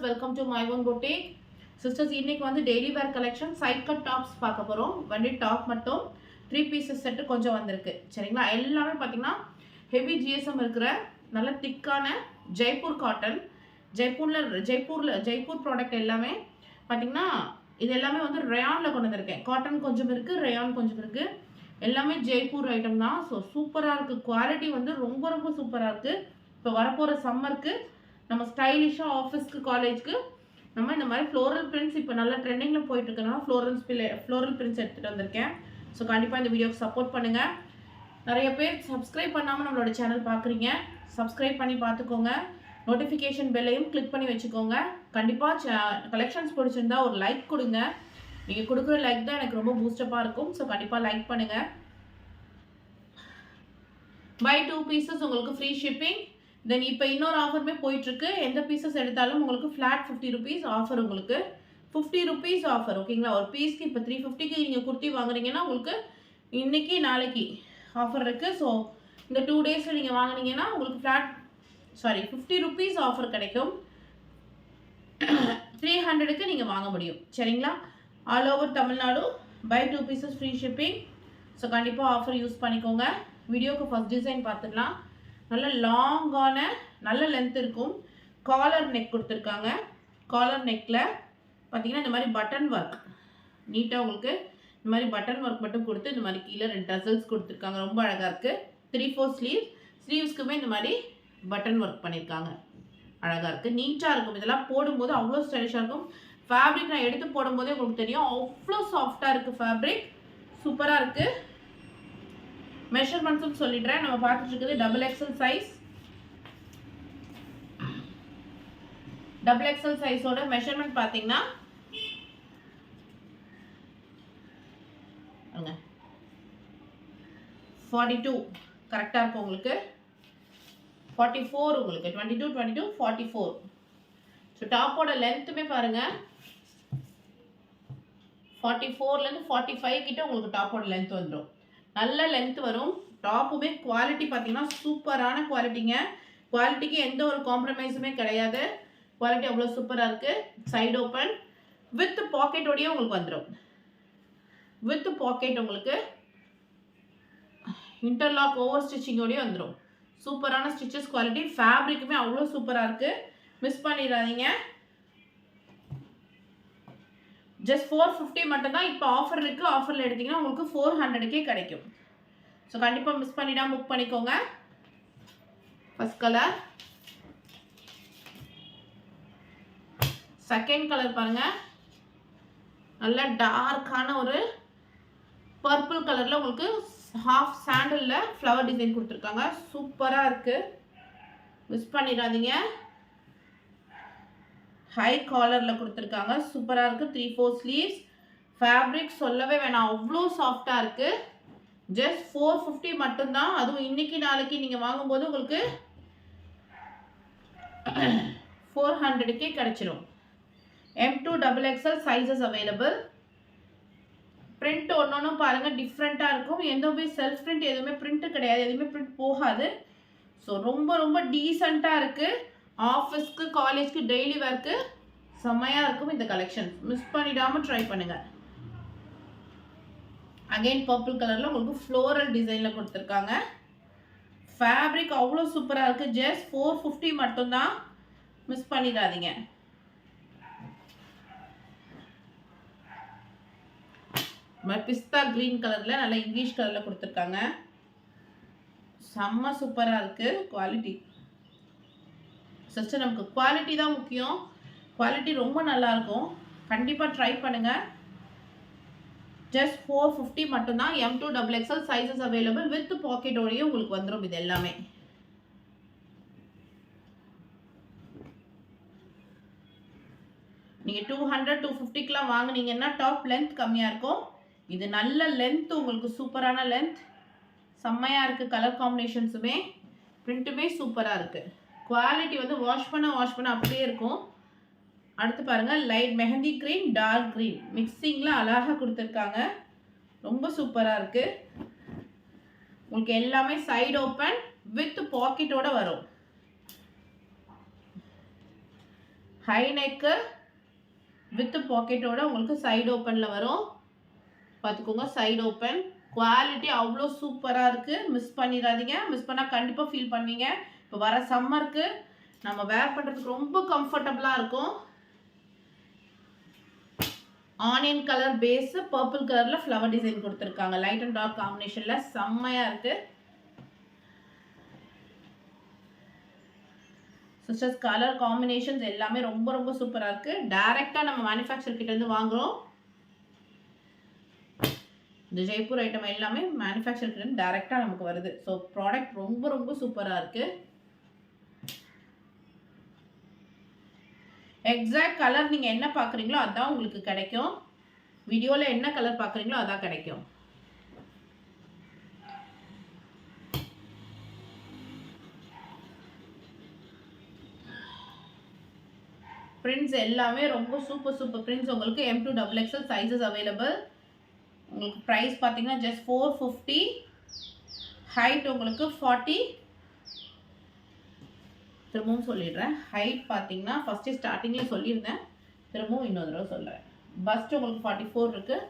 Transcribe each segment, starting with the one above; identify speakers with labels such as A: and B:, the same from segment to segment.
A: welcome to my own boutique. Sisters, இன்னைக்கு வந்து daily wear collection side cut tops பார்க்க போறோம். வண்டி டாப் மட்டும் 3 பீசஸ் செட் கொஞ்சம் வந்திருக்கு. சரிங்களா? எல்லாமே பாத்தீங்கன்னா ஹெவி ஜிஎஸ்எம் இருக்கிற நல்ல திக்கான ஜெய்ப்பூர் காட்டன். ஜெய்ப்பூர் ப்ராடக்ட் எல்லாமே பாத்தீங்கன்னா இது எல்லாமே வந்து ரயான்ல கொண்டு வந்திருக்கேன். காட்டன் கொஞ்சம் இருக்கு, ரயான் கொஞ்சம் இருக்கு. எல்லாமே ஜெய்ப்பூர் ஐட்டம் தான். ஸோ சூப்பராக இருக்குது. குவாலிட்டி வந்து ரொம்ப ரொம்ப சூப்பராக இருக்குது. இப்போ வரப்போகிற சம்மருக்கு நம்ம ஸ்டைலிஷாக ஆஃபீஸ்க்கு காலேஜ்க்கு நம்ம இந்த மாதிரி ஃப்ளோரல் பிரிண்ட்ஸ் இப்போ நல்லா ட்ரெண்டிங்கில் போயிட்டு இருக்கனால ஃப்ளோரல் பிரிண்ட்ஸ் எடுத்துகிட்டு வந்திருக்கேன். ஸோ கண்டிப்பாக இந்த வீடியோக்கு சப்போர்ட் பண்ணுங்கள். நிறைய பேர் சப்ஸ்கிரைப் பண்ணாமல் நம்மளோட சேனல் பார்க்குறீங்க. சப்ஸ்கிரைப் பண்ணி பார்த்துக்கோங்க. நோட்டிஃபிகேஷன் பெல்லையும் கிளிக் பண்ணி வச்சுக்கோங்க. கண்டிப்பாக கலெக்ஷன்ஸ் பிடிச்சிருந்தா ஒரு லைக் கொடுங்க. நீங்கள் கொடுக்குற லைக் தான் எனக்கு ரொம்ப பூஸ்டப்பாக இருக்கும். ஸோ கண்டிப்பாக லைக் பண்ணுங்கள். பை 2 பீசஸ் உங்களுக்கு ஃப்ரீ ஷிப்பிங். தென் இப்போ இன்னொரு ஆஃபருமே போயிட்டுருக்கு. எந்த பீசஸ் எடுத்தாலும் உங்களுக்கு ஃப்ளாட் 50 ருபீஸ் ஆஃபர். உங்களுக்கு 50 ருபீஸ் ஆஃபர். ஓகேங்களா? ஒரு பீஸ்க்கு இப்போ 350க்கு நீங்கள் குர்த்தி வாங்குறீங்கன்னா உங்களுக்கு இன்னைக்கு நாளைக்கு ஆஃபர் இருக்குது. ஸோ இந்த 2 டேஸில் நீங்கள் வாங்கினீங்கன்னா உங்களுக்கு 50 ருபீஸ் ஆஃபர் கிடைக்கும். 300க்கு நீங்கள் வாங்க முடியும். சரிங்களா? All over Tamil Nadu by 2 pieces free shipping. So கண்டிப்பாக ஆஃபர் யூஸ் பண்ணிக்கோங்க. வீடியோக்கு ஃபஸ்ட் டிசைன் பார்த்துக்கலாம். நல்ல லாங்கான நல்ல லென்த் இருக்கும். காலர் நெக் கொடுத்துருக்காங்க. காலர் நெக்கில் பார்த்தீங்கன்னா இந்த மாதிரி பட்டன் ஒர்க் நீட்டாக உங்களுக்கு இந்த மாதிரி பட்டன் ஒர்க் மட்டும் கொடுத்து இந்த மாதிரி கீழே 2 டசல்ஸ் கொடுத்துருக்காங்க. ரொம்ப அழகாக இருக்குது. 3/4 ஸ்லீவ்ஸ்க்குமே இந்த மாதிரி பட்டன் ஒர்க் பண்ணியிருக்காங்க. அழகாக இருக்குது, நீட்டாக இருக்கும். இதெல்லாம் போடும்போது அவ்வளோ ஸ்டைலிஷாக இருக்கும். ஃபேப்ரிக் நான் எடுத்து போடும்போதே உங்களுக்கு தெரியும் அவ்வளோ சாஃப்டாக இருக்குது. ஃபேப்ரிக் சூப்பராக இருக்குது. மெஷர்மெண்ட்ஸும் சொல்லிடுறேன். நம்ம பார்த்துட்டு இருக்குது XXL சைஸ். XXL சைஸோட மெஷர்மெண்ட் பார்த்தீங்கன்னா 42 கரெக்டாக இருக்கும். உங்களுக்கு 44 உங்களுக்கு 22 44. ஸோ டாப்போட லென்த்துமே பாருங்கள் 44லேருந்து 45 கிட்ட உங்களுக்கு டாப்போட லென்த் வந்துடும். நல்ல லென்த் வரும். டாப்புமே குவாலிட்டி பார்த்தீங்கன்னா சூப்பரான குவாலிட்டிங்க. குவாலிட்டிக்கு எந்த ஒரு காம்ப்ரமைஸுமே கிடையாது. குவாலிட்டி அவ்வளோ சூப்பராக இருக்குது. சைடு ஓப்பன் வித் பாக்கெட்டோடையே உங்களுக்கு வந்துடும். வித் பாக்கெட் உங்களுக்கு இன்டர்லாக் ஓவர் ஸ்டிச்சிங்கோடய வந்துடும். சூப்பரான ஸ்டிச்சஸ் குவாலிட்டி. ஃபேப்ரிக்குமே அவ்வளோ சூப்பராக இருக்குது. மிஸ் பண்ணிடாதீங்க. ஜஸ்ட் 450 மட்டும்தான் இப்போ ஆஃபர் இருக்குது. ஆஃபரில் எடுத்திங்கன்னா உங்களுக்கு 400க்கே கிடைக்கும். ஸோ கண்டிப்பாக மிஸ் பண்ணிடாமல் புக் பண்ணிக்கோங்க. First colour. செகண்ட் கலர் பாருங்கள். நல்ல டார்க்கான ஒரு பர்பிள் கலரில் உங்களுக்கு ஹாஃப் சாண்டலில் ஃப்ளவர் டிசைன் கொடுத்துருக்காங்க. சூப்பராக இருக்குது. மிஸ் பண்ணிடாதீங்க. ஹை காலரில் கொடுத்துருக்காங்க. சூப்பராக இருக்குது. 3/4 ஸ்லீவ்ஸ். ஃபேப்ரிக் சொல்லவே வேணாம், அவ்வளோ சாஃப்டாக இருக்குது. ஜஸ்ட் 450 மட்டும்தான். அதுவும் இன்னைக்கு நாளைக்கு நீங்கள் வாங்கும்போது உங்களுக்கு 400க்கே கிடைச்சிடும். M2 XXL sizes available. Print ஒன்று பாருங்கள் டிஃப்ரெண்ட்டாக இருக்கும். எதுவுமே செல்ஃப் பிரிண்ட் எதுவுமே பிரிண்ட்டு கிடையாது. எதுவுமே பிரிண்ட் போகாது. ஸோ ரொம்ப ரொம்ப டீசெண்டாக இருக்குது. ஆஃபீஸ்க்கு காலேஜ்க்கு டெய்லி வேர்க்கு செம்மையாக இருக்கும் இந்த கலெக்ஷன். மிஸ் பண்ணிடாமல் ட்ரை பண்ணுங்கள். அகெயின் பர்பிள் கலரில் உங்களுக்கு ஃப்ளோரல் டிசைனில் கொடுத்துருக்காங்க. ஃபேப்ரிக் அவ்வளோ சூப்பராக இருக்குது. ஜஸ்ட் 450 மட்டும்தான். மிஸ் பண்ணிடாதீங்க. பிஸ்தா க்ரீன் கலரில் நல்லா இங்கிலீஷ் கலரில் கொடுத்துருக்காங்க. செம்ம சூப்பராக இருக்குது. குவாலிட்டி சிஸ்டர், நமக்கு குவாலிட்டி தான் முக்கியம். குவாலிட்டி ரொம்ப நல்லாயிருக்கும். கண்டிப்பாக ட்ரை பண்ணுங்கள். ஜஸ்ட் 450 மட்டும்தான். M2 XXL sizes available with பாக்கெட்டோடையே உங்களுக்கு வந்துடும். இது எல்லாமே நீங்கள் 200-250க்குலாம் வாங்கினீங்கன்னா டாப் லென்த் கம்மியாக இருக்கும். இது நல்ல லென்த், உங்களுக்கு சூப்பரான லென்த். செம்மையாக இருக்குது. கலர் காம்பினேஷன்ஸுமே பிரிண்ட்டுமே சூப்பராக இருக்குது. குவாலிட்டி வந்து வாஷ் பண்ண அப்படியே இருக்கும். அடுத்து பாருங்கள் light mehndi green, dark green மிக்சிங்கில் அழகாக கொடுத்துருக்காங்க. ரொம்ப சூப்பராக இருக்குது. உங்களுக்கு எல்லாமே சைடு ஓப்பன் வித் பாக்கெட்டோட வரும். ஹை நெக்கு வித் பாக்கெட்டோட உங்களுக்கு சைடு ஓப்பனில் வரும். பார்த்துக்கோங்க, சைடு ஓப்பன். குவாலிட்டி அவ்வளோ சூப்பராக இருக்குது. மிஸ் பண்ணிடாதீங்க. மிஸ் பண்ணால் கண்டிப்பாக ஃபீல் பண்ணுவீங்க. இப்போ வர சம்மருக்கு நம்ம வேர் பண்ணுறதுக்கு ரொம்ப கம்ஃபர்டபுளாக இருக்கும். ஆனியன் கலர் பேஸு பர்பிள் கலரில் ஃப்ளவர் டிசைன் கொடுத்துருக்காங்க. லைட் அண்ட் டார்க் காம்பினேஷனில் செம்மையாக இருக்குது. சிஸ்டர்ஸ் கலர் காம்பினேஷன்ஸ் எல்லாமே ரொம்ப ரொம்ப சூப்பராக இருக்குது. டைரெக்டாக நம்ம மேனுஃபேக்சர் கிட்டேருந்து வாங்குகிறோம். இந்த ஜெய்ப்பூர் ஐட்டம் எல்லாமே மேனுஃபேக்சர் கிட்டேருந்து டைரெக்டாக நமக்கு வருது. ஸோ ப்ராடக்ட் ரொம்ப ரொம்ப சூப்பராக இருக்குது. எக்ஸாக்ட் கலர் நீங்கள் என்ன பார்க்குறீங்களோ அதுதான் உங்களுக்கு கிடைக்கும். வீடியோவில் என்ன கலர் பார்க்குறீங்களோ அதான் கிடைக்கும். பிரிண்ட்ஸ் எல்லாமே ரொம்ப சூப்பர் பிரிண்ட்ஸ். உங்களுக்கு M2 XXL சைஸஸ் அவைலபிள். உங்களுக்கு ப்ரைஸ் பார்த்தீங்கன்னா ஜஸ்ட் 450. ஹைட் உங்களுக்கு 40. திரும்பவும் சொல்லிடுறேன். ஹைட் பார்த்தீங்கன்னா ஃபஸ்ட்டு ஸ்டார்டிங்கில் சொல்லியிருந்தேன், திரும்பவும் இன்னொரு தடவை சொல்கிறேன். பஸ்ட் உங்களுக்கு 44 இருக்குது.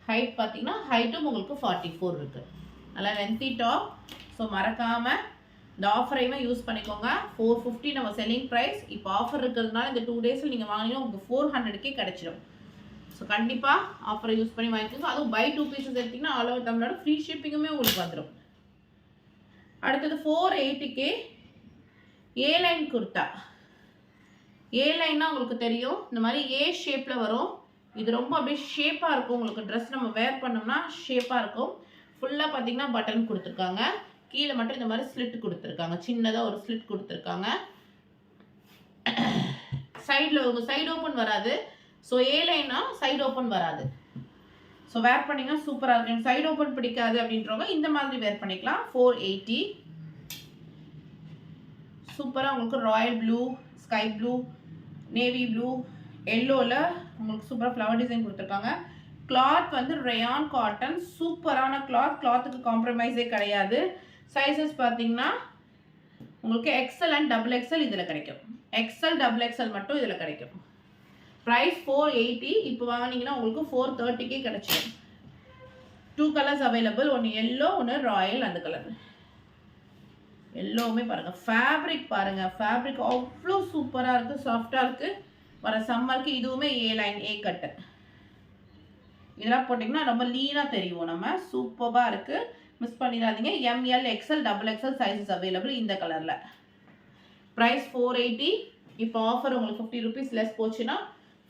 A: ஹைட் பார்த்தீங்கன்னா ஹைட்டும் உங்களுக்கு 44 இருக்குது. நல்லா லென்த்தி டாப். ஸோ மறக்காமல் இந்த ஆஃபரையுமே யூஸ் பண்ணிக்கோங்க. 450 நம்ம செல்லிங் ப்ரைஸ். இப்போ ஆஃபர் இருக்கிறதுனால இந்த 2 டேஸில் நீங்கள் வாங்கினீங்கன்னா உங்களுக்கு 400க்கே கிடச்சிடும். ஸோ கண்டிப்பாக ஆஃபரை யூஸ் பண்ணி வாங்கிக்கோங்க. அதுவும் பை 2 பீசஸ் எடுத்திங்கன்னா ஆல் ஓவர் தமிழ்நாடு ஃப்ரீ ஷிப்பிங்குமே உங்களுக்கு வந்துடும். அடுத்தது 480க்கே ஏ லைன் குர்த்தா. ஏ லைன்னா உங்களுக்கு தெரியும், இந்த மாதிரி ஏ ஷேப்பில் வரும். இது ரொம்ப அப்படியே ஷேப்பாக இருக்கும். உங்களுக்கு ட்ரெஸ் நம்ம வேர் பண்ணோம்னா ஷேப்பாக இருக்கும். ஃபுல்லாக பார்த்தீங்கன்னா பட்டன் கொடுத்துருக்காங்க. கீழே மட்டும் இந்த மாதிரி ஸ்லிட் கொடுத்துருக்காங்க. சின்னதாக ஒரு ஸ்லிட் கொடுத்துருக்காங்க. சைடில் உங்கள் சைடு ஓப்பன் வராது. ஸோ ஏ லைன்னா சைடு ஓப்பன் வராது. ஸோ வேர் பண்ணிங்கன்னா சூப்பராக இருக்கும். எனக்கு சைடு ஓப்பன் பிடிக்காது அப்படின்றவங்க இந்த மாதிரி வேர் பண்ணிக்கலாம். 480. சூப்பராக உங்களுக்கு royal blue, sky blue, navy blue, எல்லோவில் உங்களுக்கு சூப்பராக ஃப்ளவர் டிசைன் கொடுத்துருக்காங்க. கிளாத் வந்து ரயான் காட்டன். சூப்பரான கிளாத். கிளாத்துக்கு காம்ப்ரமைஸே கிடையாது. சைஸஸ் பார்த்தீங்கன்னா உங்களுக்கு XL அண்ட் XXL இதில் கிடைக்கும். XL XXL மட்டும் இதில் கிடைக்கும். ப்ரைஸ் 480. இப்போ வாங்கினீங்கன்னா உங்களுக்கு 430க்கே கிடைச்சிடும். 2 கலர்ஸ் அவைலபிள். ஒன்று எல்லோ, ஒன்று ராயல். அந்த கலர் எல்லோவுமே பாருங்கள். ஃபேப்ரிக் பாருங்கள். ஃபேப்ரிக் அவ்வளோ சூப்பராக இருக்குது, சாஃப்டாக இருக்குது. வர சம்மருக்கு இதுவுமே ஏ லைன், ஏ கட்டு. இதெல்லாம் போட்டிங்கன்னா ரொம்ப லீனாக தெரியும். நம்ம சூப்பராக இருக்குது. மிஸ் பண்ணிடாதீங்க. ML XL XXL sizes available இந்த கலரில். ப்ரைஸ் 480. இப்போ ஆஃபர் உங்களுக்கு 50 rupees லெஸ் போச்சுன்னா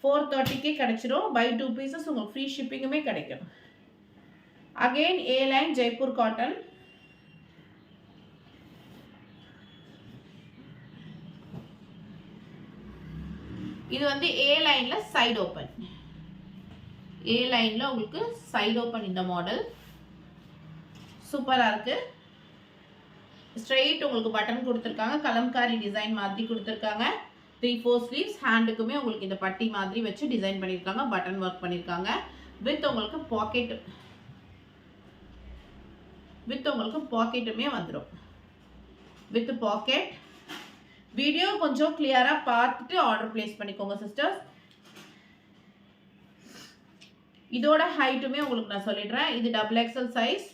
A: 430க்கே கிடைச்சிடும். பை 2 பீசஸ் உங்களுக்கு ஃப்ரீ ஷிப்பிங்குமே கிடைக்கும். அகெயின் ஏ லைன் ஜெய்ப்பூர் காட்டன். இது வந்து ஏ லைனில் சைடு ஓப்பன். ஏ லைனில் உங்களுக்கு சைடு ஓப்பன். இந்த மாடல் சூப்பராக இருக்குது. ஸ்ட்ரெயிட் உங்களுக்கு பட்டன் கொடுத்துருக்காங்க. கலம்காரி டிசைன் மாதிரி கொடுத்துருக்காங்க. 3/4 ஸ்லீவ்ஸ். ஹேண்டுக்குமே உங்களுக்கு இந்த பட்டி மாதிரி வச்சு டிசைன் பண்ணியிருக்காங்க. பட்டன் ஒர்க் பண்ணியிருக்காங்க. வித் உங்களுக்கு பாக்கெட்டுமே வந்துடும். With packet. வீடியோ கொஞ்சம் கிளியராக பார்த்துட்டு ஆர்டர் பிளேஸ் பண்ணிக்கோங்க சிஸ்டர்ஸ். இதோட ஹைட்டுமே உங்களுக்கு நான் சொல்லிடுறேன். இது XXL சைஸ்.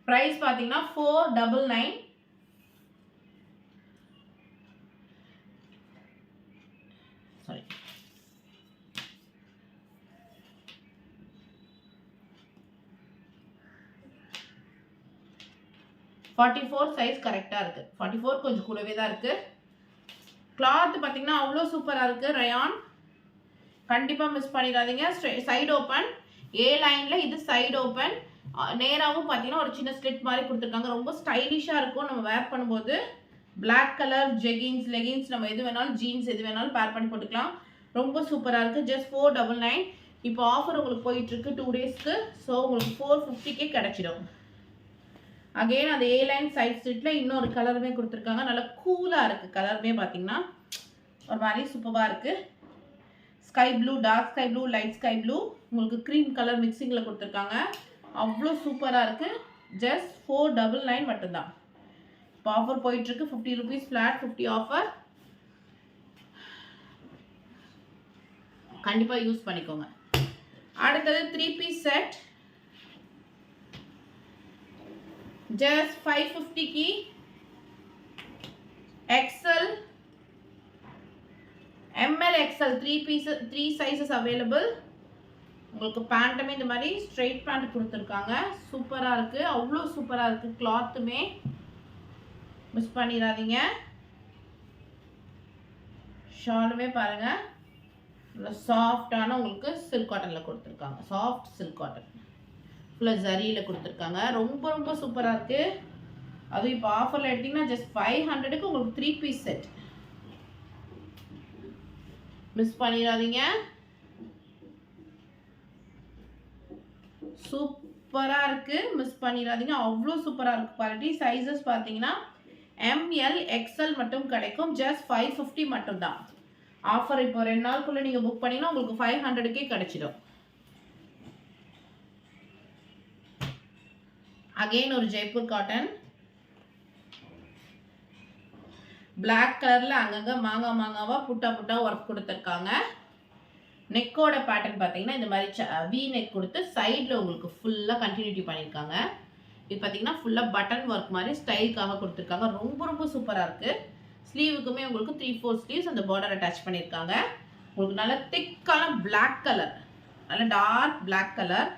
A: ப்ரைஸ் பார்த்தீங்கன்னா 499. சாரி, 44 சைஸ் கரெக்டாக இருக்குது. 44 கொஞ்சம் கூடவே தான் இருக்குது. கிளாத் பார்த்தீங்கன்னா அவ்வளோ சூப்பராக இருக்குது. ரயான் கண்டிப்பாக மிஸ் பண்ணிடாதீங்க. Side open. ஏ லைனில் இது சைடு ஓப்பன். நேராகவும் பார்த்தீங்கன்னா ஒரு சின்ன ஸ்லிட் மாதிரி கொடுத்துருக்காங்க. ரொம்ப ஸ்டைலிஷாக இருக்கும் நம்ம வேர் பண்ணும்போது. பிளாக் கலர் ஜெகின்ஸ், லெகின்ஸ், நம்ம எது வேணாலும், ஜீன்ஸ் எது வேணாலும் பேர் பண்ணி போட்டுக்கலாம். ரொம்ப சூப்பராக இருக்குது. ஜஸ்ட் 499. இப்போ ஆஃபர் உங்களுக்கு போயிட்டுருக்கு 2 டேஸ்க்கு. ஸோ உங்களுக்கு 450க்கே கிடச்சிடும். அகெயின் அந்த ஏ லைன் சைட் ஸ்லிட்டில் இன்னொரு கலருமே கொடுத்துருக்காங்க. நல்லா கூலாக இருக்குது. கலருமே பார்த்தீங்கன்னா ஒரு மாதிரி சூப்பராக இருக்குது. Sky blue, dark sky blue, light sky blue, உங்களுக்கு க்ரீம் கலர் மிக்சிங்கில் கொடுத்துருக்காங்க. அவ்வளோ சூப்பராக இருக்குது. ஜஸ்ட் 499 மட்டும்தான். இப்போ ஆஃபர் போயிட்டுருக்கு. 50 rupees ஃப்ளாட், 50 ஆஃபர். கண்டிப்பாக யூஸ் பண்ணிக்கோங்க. அடுத்தது 3 பீஸ் செட் ஜஸ்ட் 550க்கு XL ML XL 3 sizes available. உங்களுக்கு பேண்ட்டுமே இந்த மாதிரி ஸ்ட்ரெயிட் பேண்ட் கொடுத்துருக்காங்க. சூப்பராக இருக்குது, அவ்வளோ சூப்பராக இருக்குது. கிளாத்துமே மிஸ் பண்ணிடாதீங்க. ஷாலுமே பாருங்கள், நல்லா சாஃப்டான உங்களுக்கு சில்க் காட்டனில் கொடுத்துருக்காங்க. சாஃப்ட் சில்க் காட்டன் ஃபுல்லாக ஜரியில் கொடுத்துருக்காங்க. ரொம்ப ரொம்ப சூப்பராக இருக்குது. அதுவும் இப்போ ஆஃபரில் எடுத்திங்கன்னா ஜஸ்ட் 500க்கு உங்களுக்கு 3 பீஸ் செட். மிஸ் பண்ணிடாதீங்க. சூப்பராக இருக்குது, மிஸ் பண்ணிடாதீங்க. அவ்வளோ சூப்பராக இருக்குது. குவாலிட்டி சைஸஸ் பார்த்தீங்கன்னா ML XL மட்டும் கிடைக்கும். ஜஸ்ட் 550 மட்டும்தான். ஆஃபர் இப்போ 2 நாளுக்குள்ளே நீங்கள் புக் பண்ணிங்கன்னா உங்களுக்கு 500க்கே கிடைச்சிடும். அகெயின் ஒரு ஜெய்ப்பூர் காட்டன் பிளாக் கலரில் அங்கங்கே மாங்காவாக புட்டா ஒர்க் கொடுத்துருக்காங்க. நெக்கோட பேட்டர்ன் பார்த்தீங்கன்னா இந்த மாதிரி வி நெக் கொடுத்து சைடில் உங்களுக்கு ஃபுல்லாக கண்டினியூட்டி பண்ணியிருக்காங்க. இது பார்த்தீங்கன்னா ஃபுல்லாக பட்டன் ஒர்க் மாதிரி ஸ்டைலுக்காக கொடுத்துருக்காங்க. ரொம்ப ரொம்ப சூப்பராக இருக்குது. ஸ்லீவுக்குமே உங்களுக்கு 3/4 ஸ்லீவ்ஸ் அந்த பார்டர் அட்டாச் பண்ணியிருக்காங்க. உங்களுக்கு நல்ல திக்கான பிளாக் கலர், நல்ல டார்க் பிளாக் கலர்.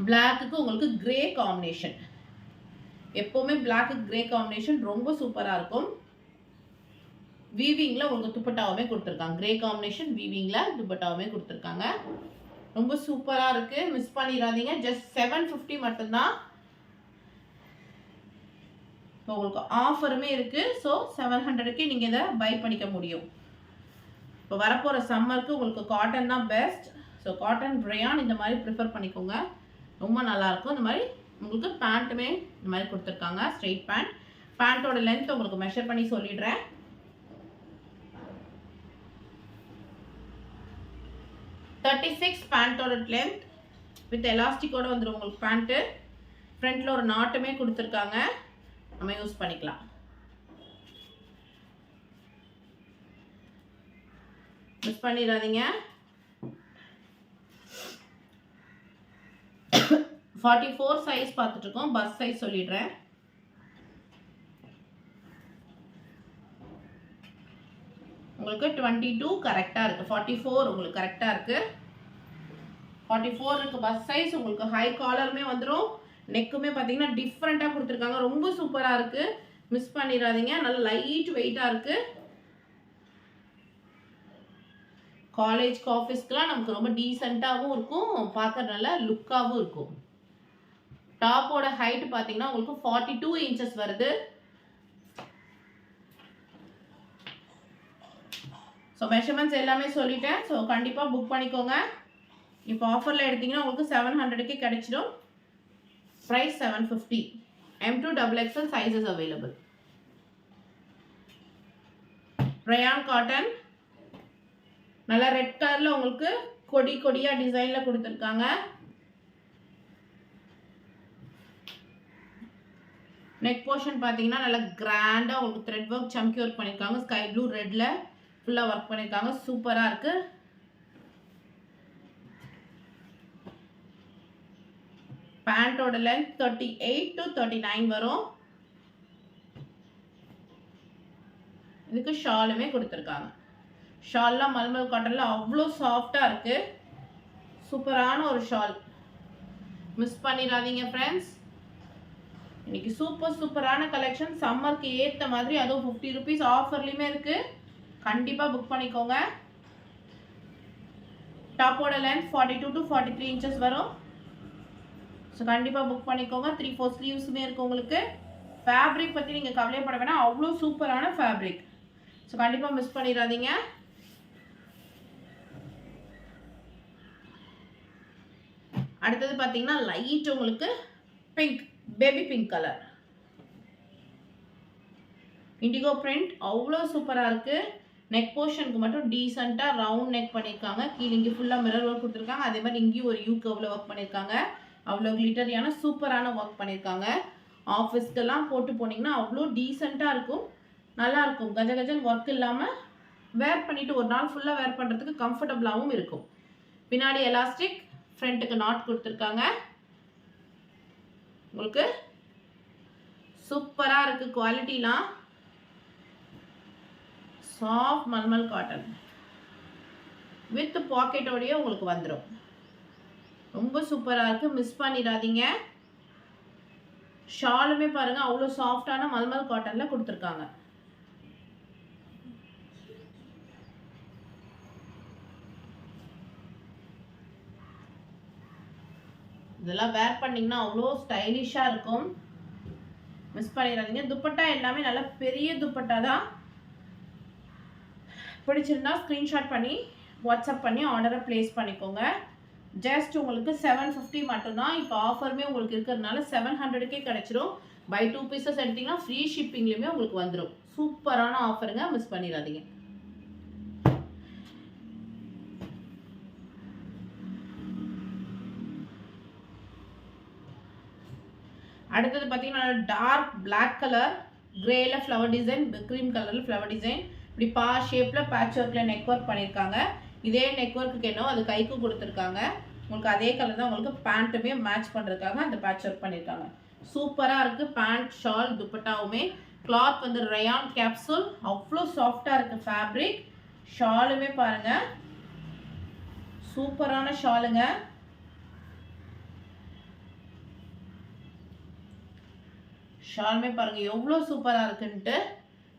A: பிளாக்குக்கு உங்களுக்கு கிரே காம்பினேஷன். எப்போவுமே பிளாக்கு கிரே காம்பினேஷன் ரொம்ப சூப்பராக இருக்கும். வீவிங்கில் உங்களுக்கு துப்பட்டாவுமே கொடுத்துருக்காங்க. கிரே காம்பினேஷன் வீவிங்கில் துப்பட்டாவுமே கொடுத்துருக்காங்க. ரொம்ப சூப்பராக இருக்குது, மிஸ் பண்ணிடாதீங்க. ஜஸ்ட் 750 மட்டும்தான். இப்போ உங்களுக்கு ஆஃபருமே இருக்குது. ஸோ 700க்கு நீங்கள் இதை பை பண்ணிக்க முடியும். இப்போ வரப்போகிற சம்மருக்கு உங்களுக்கு காட்டன் தான் பெஸ்ட். ஸோ காட்டன் ரயான் இந்த மாதிரி ப்ரிஃபர் பண்ணிக்கோங்க, ரொம்ப நல்லாயிருக்கும். இந்த மாதிரி உங்களுக்கு பேண்ட்டுமே இந்த மாதிரி கொடுத்துருக்காங்க. Straight pant. பேண்ட்டோட லென்த் உங்களுக்கு மெஷர் பண்ணி சொல்லிடுறேன். 36 பேண்ட்டோட லென்த் வித் எலாஸ்டிக்கோட வந்துடும் உங்களுக்கு பேண்ட்டு. ஃப்ரண்ட்டில் ஒரு நாட்டுமே கொடுத்துருக்காங்க, நம்ம யூஸ் பண்ணிக்கலாம். மிஸ் பண்ணிடாதீங்க. 44 சைஸ் பார்த்துட்ருக்கோம். பஸ் சைஸ் சொல்லிடுறேன். உங்களுக்கு 22 கரெக்டாக இருக்குது. 44 உங்களுக்கு கரெக்டாக இருக்குது. 44 இருக்குது பஸ் சைஸ். உங்களுக்கு ஹை காலருமே வந்துடும். நெக்குமே பார்த்தீங்கன்னா டிஃப்ரெண்ட்டாக கொடுத்துருக்காங்க. ரொம்ப சூப்பராக இருக்குது, மிஸ் பண்ணிடாதீங்க. நல்ல லைட் வெயிட்டாக இருக்குது. காலேஜ் ஆஃபீஸ்க்குலாம் நமக்கு ரொம்ப டீசெண்டாகவும் இருக்கும், பார்க்க நல்ல லுக்காகவும் இருக்கும். டாப்போட ஹைட் பார்த்தீங்கன்னா உங்களுக்கு 42 இன்ச்சஸ் வருது. ஸோ மெஷர்மெண்ட்ஸ் எல்லாமே சொல்லிட்டேன். ஸோ கண்டிப்பாக புக் பண்ணிக்கோங்க. இப்போ ஆஃபரில் எடுத்திங்கன்னா உங்களுக்கு 700க்கே கிடைச்சிடும். Price 750. M2 XXL sizes available. Rayon cotton நல்லா ரெட் கலரில் உங்களுக்கு கொடியாக டிசைனில் கொடுத்துருக்காங்க. நெக் போர்ஷன் பார்த்தீங்கன்னா நல்லா கிராண்டாக உங்களுக்கு த்ரெட் ஒர்க் சம்கி ஒர்க் பண்ணியிருக்காங்க. ஸ்கை ப்ளூ ரெட்டில் ஃபுல்லாக ஒர்க் பண்ணியிருக்காங்க. சூப்பராக இருக்குது. பேண்ட்டோட லென்த் 38 to 39 வரும். இதுக்கு ஷாலுமே கொடுத்துருக்காங்க. ஷால்லாம் மல்மல் காட்டனில் அவ்வளோ சாஃப்டாக இருக்குது. சூப்பரான ஒரு ஷால், மிஸ் பண்ணிடாதீங்க ஃப்ரெண்ட்ஸ். இன்னைக்கு சூப்பரான கலெக்ஷன், சம்மருக்கு ஏற்ற மாதிரி. அதுவும் 50 rupees ஆஃபர்லையுமே இருக்குது. கண்டிப்பாக புக் பண்ணிக்கோங்க. டாப்போட லென்த் 42 to 43 inches வரும். ஸோ கண்டிப்பாக புக் பண்ணிக்கோங்க. 3/4 ஸ்லீவ்ஸுமே இருக்குது உங்களுக்கு. ஃபேப்ரிக் பற்றி நீங்கள் கவலைப்பட வேணாம், அவ்வளோ சூப்பரான ஃபேப்ரிக். ஸோ கண்டிப்பாக மிஸ் பண்ணிடாதீங்க. அடுத்தது பார்த்தீங்கன்னா லைட் உங்களுக்கு pink, baby pink colour, indigo print. அவ்வளோ சூப்பராக இருக்குது. நெக் போர்ஷனுக்கு மட்டும் டீசெண்டாக ரவுண்ட் நெக் பண்ணியிருக்காங்க. கீழே இங்கே ஃபுல்லாக மிரர் ஒர்க் கொடுத்துருக்காங்க. அதே மாதிரி இங்கேயும் ஒரு யூ கர்வில் ஒர்க் பண்ணியிருக்காங்க. அவ்வளோ கிளிட்டரியான சூப்பரான ஒர்க் பண்ணியிருக்காங்க. ஆஃபீஸ்க்கெல்லாம் போட்டு போனீங்கன்னா அவ்வளோ டீசெண்டாக இருக்கும், நல்லாயிருக்கும். கஜ கஜன் ஒர்க் இல்லாமல் வேர் பண்ணிவிட்டு ஒரு நாள் ஃபுல்லாக வேர் பண்ணுறதுக்கு கம்ஃபர்டபுளாகவும் இருக்கும். பின்னாடி எலாஸ்டிக், ஃப்ரண்ட்டுக்கு நாட் கொடுத்துருக்காங்க. உங்களுக்கு சூப்பராக இருக்குது. குவாலிட்டிலாம் சாஃப்ட் மல்மல் காட்டன் வித் பாக்கெட்டோடையே உங்களுக்கு வந்துடும். ரொம்ப சூப்பராக இருக்குது, மிஸ் பண்ணிடாதீங்க. ஷாலுமே பாருங்கள் அவ்வளோ சாஃப்டான மல்மல் காட்டனில் கொடுத்துருக்காங்க. இதெல்லாம் வேர் பண்ணிங்கன்னா அவ்வளோ ஸ்டைலிஷாக இருக்கும், மிஸ் பண்ணிடாதீங்க. துப்பட்டா எல்லாமே நல்லா பெரிய துப்பட்டா தான். பிடிச்சிருந்தா ஸ்க்ரீன்ஷாட் பண்ணி வாட்ஸ்அப் பண்ணி ஆர்டரை ப்ளேஸ் பண்ணிக்கோங்க. ஜஸ்ட் உங்களுக்கு 750 மட்டும்தான். இப்போ ஆஃபருமே உங்களுக்கு இருக்கிறதுனால 700க்கே கிடச்சிரும். பை 2 பீசஸ் எடுத்திங்கன்னா ஃப்ரீ ஷிப்பிங்லேயுமே உங்களுக்கு வந்துடும். சூப்பரான ஆஃபருங்க, மிஸ் பண்ணிடாதீங்க. அடுத்தது பார்த்தீங்கன்னா டார்க் பிளாக் கலர், கிரேல ஃப்ளவர் டிசைன், க்ரீம் கலரில் ஃப்ளவர் டிசைன், இப்படி பா ஷேப்பில் பேட்ச் ஒர்க்கில் நெக் ஒர்க் பண்ணியிருக்காங்க. இதே நெக் ஒர்க்குக்கு என்ன அது கைக்கு கொடுத்துருக்காங்க. உங்களுக்கு அதே கலர் தான் உங்களுக்கு பேண்ட்டுமே மேட்ச் பண்ணுறதுக்காக அந்த பேட்ச் ஒர்க் பண்ணியிருக்காங்க. சூப்பராக இருக்குது. பேண்ட், ஷால், துப்பட்டாவுமே. கிளாத் வந்து ரயான் கேப்சூல், அவ்வளோ சாஃப்டாக இருக்குது ஃபேப்ரிக். ஷாலுமே பாருங்கள் சூப்பரான ஷாலுங்க. ஷாலுமே பாருங்கள் எவ்வளோ சூப்பராக இருக்குன்ட்டு.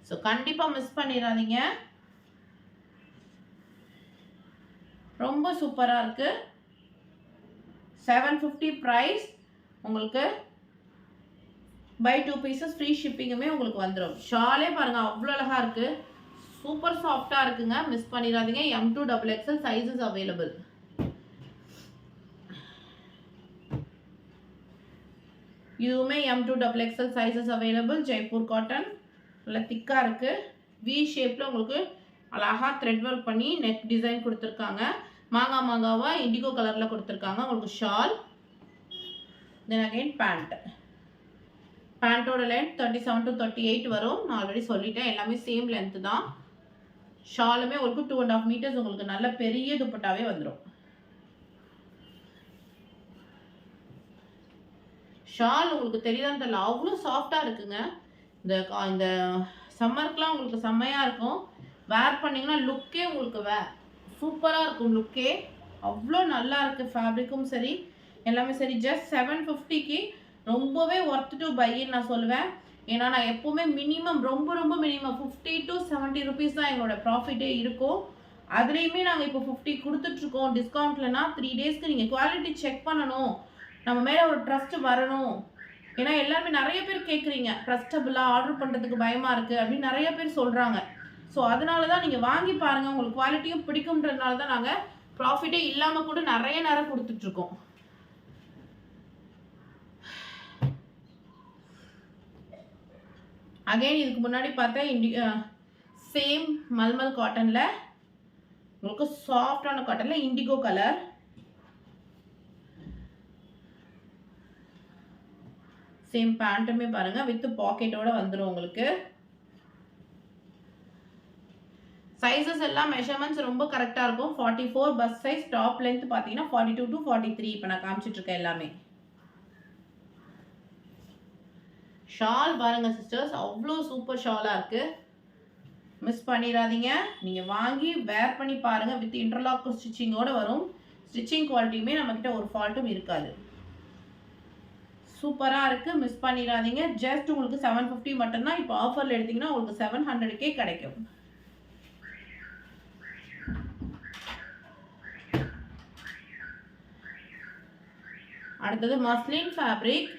A: ஸோ கண்டிப்பாக மிஸ் பண்ணிடாதீங்க. ரொம்ப சூப்பராக இருக்குது. 750 ப்ரைஸ். உங்களுக்கு பை 2 பீசஸ் ஃப்ரீ ஷிப்பிங்குமே உங்களுக்கு வந்துடும். ஷாலே பாருங்கள் அவ்வளோ அழகாக இருக்குது, சூப்பர் சாஃப்டாக இருக்குங்க, மிஸ் பண்ணிடாதீங்க. M2 XXL sizes available. இதுவுமே M2 XXL sizes available. Jaipur cotton, நல்லா திக்காக இருக்குது. வி ஷேப்பில் உங்களுக்கு அழகாக த்ரெட் ஒர்க் பண்ணி நெக் டிசைன் கொடுத்துருக்காங்க. மாங்காவாக இண்டிகோ கலரில் கொடுத்துருக்காங்க. உங்களுக்கு ஷால், தென் அகைன் பேண்ட். பேண்ட்டோட லென்த் 37 to 38 வரும். நான் ஆல்ரெடி சொல்லிட்டேன், எல்லாமே சேம் லென்த்து தான். ஷாலுமே உங்களுக்கு 2.5 மீட்டர்ஸ் உங்களுக்கு நல்ல பெரிய துப்பட்டாவே வந்துடும். ஷால் உங்களுக்கு தெரியுதான்னு தெரியல, அவ்வளோ சாஃப்டாக இருக்குங்க. இந்த சம்மருக்குலாம் உங்களுக்கு செம்மையாக இருக்கும். வேர் பண்ணிங்கன்னா லுக்கே உங்களுக்கு சூப்பராக இருக்கும். லுக்கே அவ்வளோ நல்லா இருக்குது. ஃபேப்ரிக்கும் சரி எல்லாமே சரி. ஜஸ்ட் 750க்கு ரொம்பவே ஒர்த் டு பைன்னு நான் சொல்லுவேன். ஏன்னா நான் எப்போவுமே மினிமம் ரொம்ப மினிமம் 50 to 70 ருபீஸ் தான் எங்களோட ப்ராஃபிட்டே இருக்கும். அதுலேயுமே நாங்கள் இப்போ 50 கொடுத்துட்ருக்கோம் டிஸ்கவுண்ட்லனா. 3 டேஸ்க்கு நீங்கள் குவாலிட்டி செக் பண்ணணும், நம்ம மேலே ஒரு ட்ரஸ்ட் வரணும். ஏன்னா எல்லாருமே நிறைய பேர் கேட்குறீங்க, ட்ரஸ்டபுளாக ஆர்டர் பண்ணுறதுக்கு பயமாக இருக்குது அப்படின்னு நிறைய பேர் சொல்கிறாங்க. ஸோ அதனால தான் நீங்கள் வாங்கி பாருங்கள், உங்களுக்கு குவாலிட்டியும் பிடிக்கும்ன்றதுனால தான் நாங்கள் ப்ராஃபிட்டே இல்லாமல் கூட நிறைய நேரம் கொடுத்துட்ருக்கோம். அகைன் இதுக்கு முன்னாடி பார்த்தா சேம் மல்மல் காட்டனில் உங்களுக்கு சாஃப்டான காட்டனில் இண்டிகோ கலர். சேம் பேண்ட்டுமே பாருங்கள் வித் பாக்கெட்டோட வந்துடும் உங்களுக்கு. சைஸஸ் எல்லாம் மெஷர்மெண்ட்ஸ் ரொம்ப கரெக்டாக இருக்கும். 44 பஸ் சைஸ். டாப் லென்த் பார்த்தீங்கன்னா 42 to 43 இப்போ நான் காமிச்சிட்ருக்கேன் எல்லாமே. ஷால் பாருங்கள் சிஸ்டர்ஸ், அவ்வளோ சூப்பர் ஷாலாக இருக்குது, மிஸ் பண்ணிடாதீங்க. நீங்கள் வாங்கி வேர் பண்ணி பாருங்கள். வித் இன்டர்லாக் ஸ்டிச்சிங்கோடு வரும். ஸ்டிச்சிங் குவாலிட்டியுமே நம்மக்கிட்ட ஒரு ஃபால்ட்டும் இருக்காது. சூப்பராக இருக்குது, மிஸ் பண்ணிடாதீங்க. ஜஸ்ட் உங்களுக்கு 750 மட்டும்தான். இப்போ ஆஃபரில் எடுத்திங்கன்னா உங்களுக்கு 700க்கே கிடைக்கும். அடுத்தது மஸ்லின் ஃபேப்ரிக்,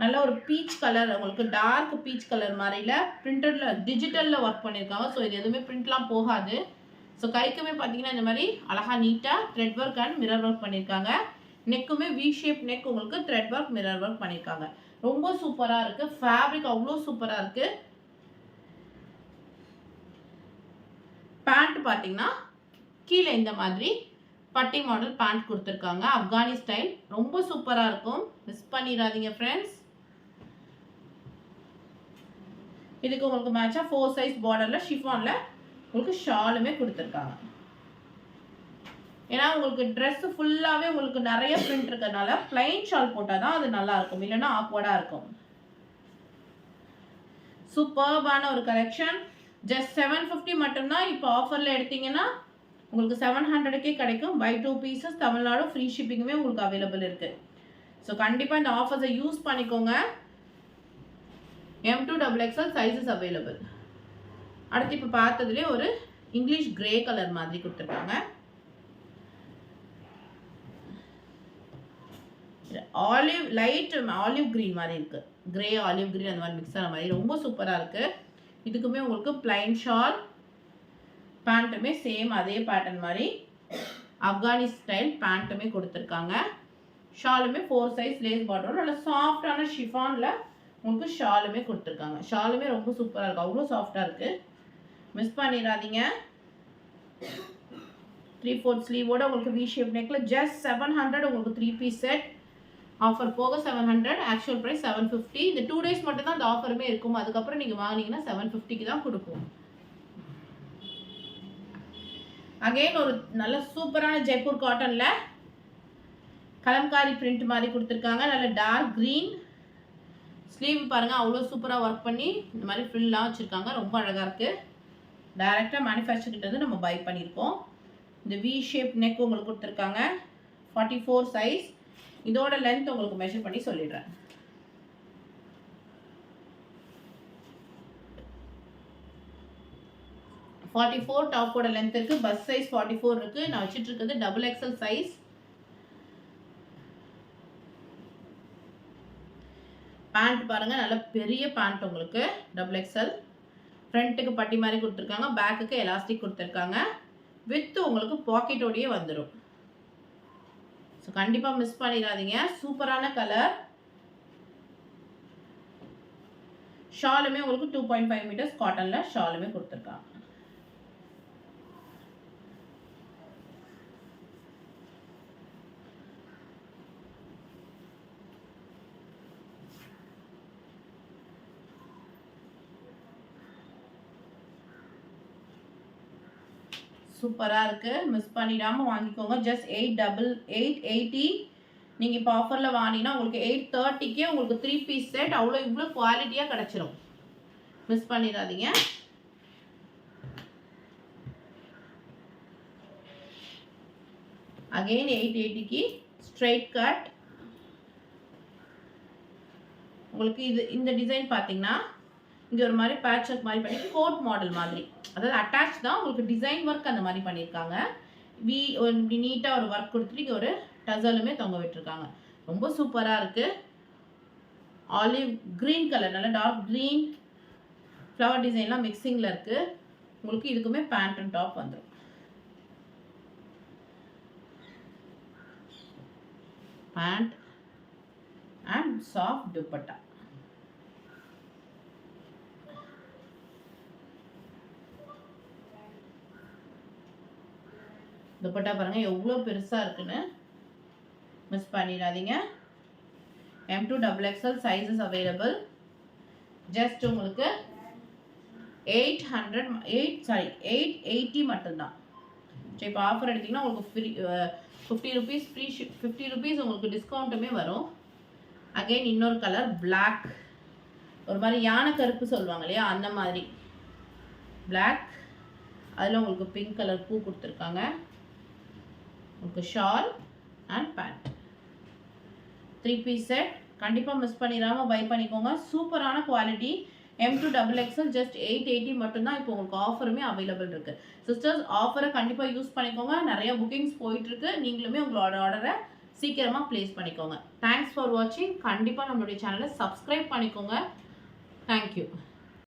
A: நல்ல ஒரு பீச் கலர், உங்களுக்கு டார்க் பீச் கலர் மாதிரில பிரிண்டடில் டிஜிட்டலில் ஒர்க் பண்ணியிருக்காங்க. ஸோ இது எதுவுமே பிரிண்ட்லாம் போகாது. ஸோ கைக்குமே பார்த்தீங்கன்னா இந்த மாதிரி அழகாக நீட்டாக thread work and mirror work பண்ணியிருக்காங்க. நெக்குமே வி ஷேப் நெக், உங்களுக்கு த்ரெட் ஒர்க் மிரர் ஒர்க் பண்ணியிருக்காங்க. ரொம்ப சூப்பராக இருக்குது. ஃபேப்ரிக் அவ்வளோ சூப்பராக இருக்குது. பேண்ட் பார்த்தீங்கன்னா கீழே இந்த மாதிரி பட்டி மாடல் பேண்ட் கொடுத்துருக்காங்க. ஆப்கானி ஸ்டைல், ரொம்ப சூப்பராக இருக்கும், மிஸ் பண்ணிடாதீங்க ஃப்ரெண்ட்ஸ். இதுக்கு உங்களுக்கு மேட்சாக 4 சைஸ் பார்டரில் ஷிஃபானில் உங்களுக்கு ஷாலுமே கொடுத்துருக்காங்க. ஏன்னா உங்களுக்கு ட்ரெஸ் ஃபுல்லாகவே உங்களுக்கு நிறைய பிரிண்ட் இருக்கிறதுனால பிளைன் ஷால் போட்டால் தான் அது நல்லா இருக்கும், இல்லைன்னா ஆக்வர்டாக இருக்கும். சூப்பர்பான ஒரு கலெக்ஷன். ஜஸ்ட் 750 மட்டும்தான். இப்போ ஆஃபரில் எடுத்தீங்கன்னா உங்களுக்கு 700க்கே கிடைக்கும். பை 2 பீசஸ் தமிழ்நாடு ஃப்ரீ ஷிப்பிங்குமே உங்களுக்கு அவைலபிள் இருக்குது. ஸோ கண்டிப்பாக இந்த ஆஃபர்ஸை யூஸ் பண்ணிக்கோங்க. M2XXL sizes available. அடுத்து இப்போ பார்த்ததுலேயே ஒரு இங்கிலீஷ் கிரே கலர் மாதிரி கொடுத்துருக்காங்க. ஆலிவ் லைட் ஆலிவ் கிரீன் மாதிரி இருக்கு. கிரே ஆலிவ் கிரீன் அந்த மாதிரி மிக்ஸ் ஆன மாதிரி ரொம்ப சூப்பராக இருக்கு. இதுக்குமே உங்களுக்கு பிளைன் ஷால், பேண்ட்டுமே சேம் அதே பேட்டர்ன் மாதிரி ஆப்கானி ஸ்டைல் பேண்ட்டுமே கொடுத்துருக்காங்க. ஷாலுமே 4 சைஸ் லேஸ் பார்டரோட நல்ல சாஃப்டான ஷிஃபானில் உங்களுக்கு ஷாலுமே கொடுத்துருக்காங்க. ஷாலுமே ரொம்ப சூப்பராக இருக்குது, அவ்வளோ சாஃப்டாக இருக்குது. மிஸ் பண்ணிடாதீங்க. 3/4 ஸ்லீவோட உங்களுக்கு வி ஷேப் நெக்கில் ஜஸ்ட் 700 உங்களுக்கு 3 பீஸ் செட். ஆஃபர் போக 700, ஆக்சுவல் ப்ரைஸ் 750. இந்த 2 டேஸ் மட்டும் தான் இந்த ஆஃபருமே இருக்கும். அதுக்கப்புறம் நீங்கள் வாங்கினீங்கன்னா 750க்கு தான் கொடுப்போம். அகைன் ஒரு நல்ல சூப்பரான ஜெய்ப்பூர் காட்டனில் கலம்காரி பிரிண்ட் மாதிரி கொடுத்துருக்காங்க. நல்ல டார்க் க்ரீன் ஸ்லீவ் பாருங்கள், அவ்வளோ சூப்பராக ஒர்க் பண்ணி இந்த மாதிரி ஃபில்லாம் வச்சுருக்காங்க. ரொம்ப அழகாக இருக்குது. டைரெக்டாக மேனுஃபேக்சர்கிட்ட வந்து நம்ம பை பண்ணியிருக்கோம். இந்த வி ஷேப் நெக் உங்களுக்கு கொடுத்துருக்காங்க. 44 சைஸ். இதோட லென்த் உங்களுக்கு மெஷர் பண்ணி சொல்லிடுறேன். டாப்போட லென்த் இருக்குது. பஸ் சைஸ் 44 இருக்குது. நான் வச்சுட்டு இருக்கிறது XXL சைஸ். பேண்ட் பாருங்கள், நல்ல பெரிய பேண்ட் உங்களுக்கு XXL. ஃப்ரண்ட்டுக்கு பட்டி மாதிரி கொடுத்துருக்காங்க, பேக்குக்கு எலாஸ்டிக் கொடுத்துருக்காங்க. வித் உங்களுக்கு பாக்கெட்டோடையே வந்துடும். ஸோ கண்டிப்பாக மிஸ் பண்ணிடாதீங்க. சூப்பரான கலர். ஷாலுமே உங்களுக்கு 2.5 மீட்டர்ஸ் காட்டனில் ஷாலுமே கொடுத்துருக்காங்க. சூப்பராக இருக்குது, மிஸ் பண்ணிடாமல் வாங்கிக்கோங்க. ஜஸ்ட் 880. நீங்கள் இப்போ ஆஃபரில் வாங்கினீங்கன்னா உங்களுக்கு 830க்கே உங்களுக்கு 3 பீஸ் செட் இவ்வளோ குவாலிட்டியாக கிடச்சிரும். மிஸ் பண்ணிடாதீங்க. அகெயின் 880க்கு ஸ்ட்ரைட் கட். உங்களுக்கு இந்த டிசைன் பார்த்தீங்கன்னா இங்கே ஒரு மாதிரி பேட்ச் ஒர்க் மாதிரி பண்ணி கோட் மாடல் மாதிரி, அதாவது அட்டாச் தான், உங்களுக்கு டிசைன் ஒர்க் அந்த மாதிரி பண்ணியிருக்காங்க. இப்படி நீட்டாக ஒரு ஒர்க் கொடுத்துட்டு இங்கே ஒரு டசலுமே தொங்க விட்டுருக்காங்க. ரொம்ப சூப்பராக இருக்குது. ஆலிவ் க்ரீன் கலர், நல்ல டார்க் க்ரீன் ஃப்ளவர் டிசைன்லாம் மிக்சிங்கில் இருக்குது. உங்களுக்கு இதுக்குமே பேண்ட் அண்ட் டாப் வந்துடும். Pant and soft dupatta. Dupatta பாருங்கள் எவ்வளோ பெருசாக இருக்குன்னு. மிஸ் பண்ணிடாதீங்க. M2XXL sizes available. ஜஸ்ட் உங்களுக்கு 880 மட்டும்தான். சரி, இப்போ ஆஃபர் எடுத்திங்கன்னா உங்களுக்கு ஃப்ரீ 50 ருபீஸ் ஃப்ரீ 50 ருபீஸ் உங்களுக்கு டிஸ்கவுண்ட்டுமே வரும். அகெயின் இன்னொரு கலர் பிளாக், ஒரு மாதிரி யானை கருப்பு சொல்லுவாங்க இல்லையா, அந்த மாதிரி பிளாக். அதில் உங்களுக்கு பிங்க் கலர் பூ கொடுத்துருக்காங்க. உங்களுக்கு shawl and pant 3 piece set. கண்டிப்பாக மிஸ் பண்ணிடாமல் பை பண்ணிக்கோங்க. சூப்பரான குவாலிட்டி. M2XXL ஜஸ்ட் 880 மட்டும்தான். இப்போ உங்களுக்கு ஆஃபருமே அவைலபிள் இருக்குது. சிஸ்டர்ஸ், ஆஃபரை கண்டிப்பாக யூஸ் பண்ணிக்கோங்க. நிறைய புக்கிங்ஸ் போயிட்டுருக்கு. நீங்களுமே உங்களோட ஆர்டரை சீக்கிரமாக ப்ளேஸ் பண்ணிக்கோங்க. தேங்க்ஸ் ஃபார் வாட்சிங். கண்டிப்பாக நம்மளுடைய சேனலை சப்ஸ்கிரைப் பண்ணிக்கோங்க. தேங்க்யூ.